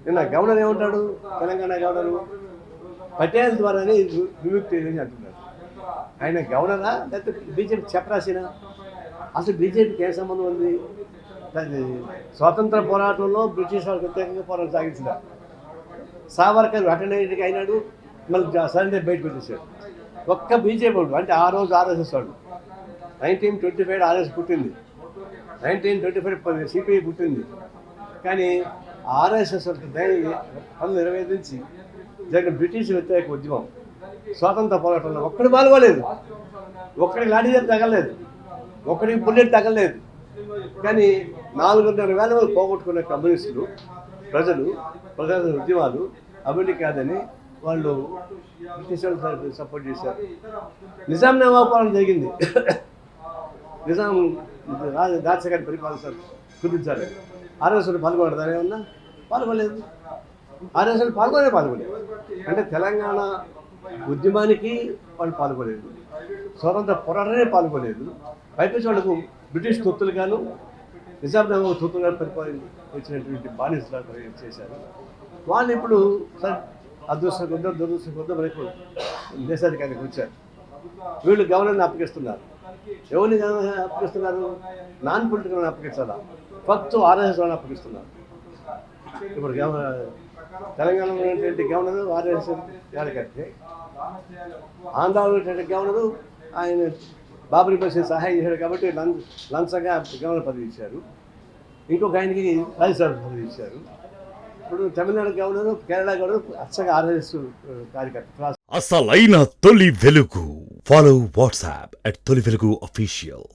నిన్న గవర్నర్ ఏమంటాడు? తెలంగాణ గవర్నరు పటేల్ ద్వారానే విముక్తి అని అంటున్నాడు. ఆయన గవర్నరా లేకపోతే బీజేపీ చెప్పరాసిన? అసలు బీజేపీకి ఏ సంబంధం ఉంది? స్వాతంత్ర పోరాటంలో బ్రిటిష్ వాళ్ళకి వ్యతిరేకంగా పోరాటం సాగించిన సావర్కర్ అటెండెంట్కి అయినాడు, మళ్ళీ సరెండర్ బయటకు వచ్చేసాడు. ఒక్క బీజేపీ వాడు, అంటే ఆ రోజు ఆర్ఎస్ఎస్ వాడు. 1925 ఆర్ఎస్ పుట్టింది, 1925 సిపిఐ పుట్టింది. కానీ ఆర్ఎస్ఎస్ పనులు నిర్వహించి జరిగిన బ్రిటిష్ వ్యతిరేక ఉద్యమం స్వాతంత్ర పోరాటంలో ఒక్కడు పాల్గొలేదు, ఒక్కడికి లాఠీ తగలలేదు, ఒక్కడికి బుల్లెట్ తగలలేదు. కానీ 4,500,000 మంది పోగొట్టుకున్న కమ్యూనిస్టులు ప్రజలు ఉద్యమాలు అభివృద్ధి కాదని వాళ్ళు బ్రిటిష్ వాళ్ళు సపోర్ట్ చేశారు. నిజాం నవాబ్ జరిగింది. నిజాం రాజశేఖర్ పరిపాలన కుదించాలి. ఆర్ఎస్ఎస్ పాల్గొనడం ఏమన్నా? పాల్గొలేదు. ఆర్ఎస్ఎస్ పాల్గొలేదు. అంటే తెలంగాణ ఉద్యమానికి వాళ్ళు పాల్గొలేదు, స్వతంత్ర పోరాటమే పాల్గొలేదు. పైపేసి వాళ్ళకు బ్రిటిష్ తొత్తులుగాను నిజాం నవాబ్ తొత్తులుగా వచ్చినటువంటి బానిసలు చేశారు. వాళ్ళు ఇప్పుడు అదృష్టం కొద్దో దురదృష్టం కొద్దో మనకు దేశాధికారికి వచ్చారు. వీళ్ళు గవర్నర్ని అప్పగిస్తున్నారు. ఎవరిని అప్పగిస్తున్నారు? నాన్ పొలిటికల్ అప్పగించాలా, ఫస్ట్ ఆర్ఎస్ఎస్ వాళ్ళని అప్పగిస్తున్నారు. ఇప్పుడు తెలంగాణలో ఉన్నటువంటి గవర్నరు ఆర్ఎస్ఎస్ కార్యకర్తే, ఆంధ్రాలో ఉన్నటువంటి గవర్నరు ఆయన బాబరీ మసీద్ సహాయం చేశాడు కాబట్టి లంచంగా గవర్నర్ పదవి ఇచ్చారు. ఇంకొక ఆయనకి రాజ్యసభ పదవి ఇచ్చారు. ఇప్పుడు తమిళనాడు గవర్నరు, కేరళ గవర్నరు అచ్చగా ఆర్ఎస్ఎస్ కార్యకర్త. అసలైన తొలి వెలుగు. ఫాలో వాట్సాప్ @తొలి వెలుగు official.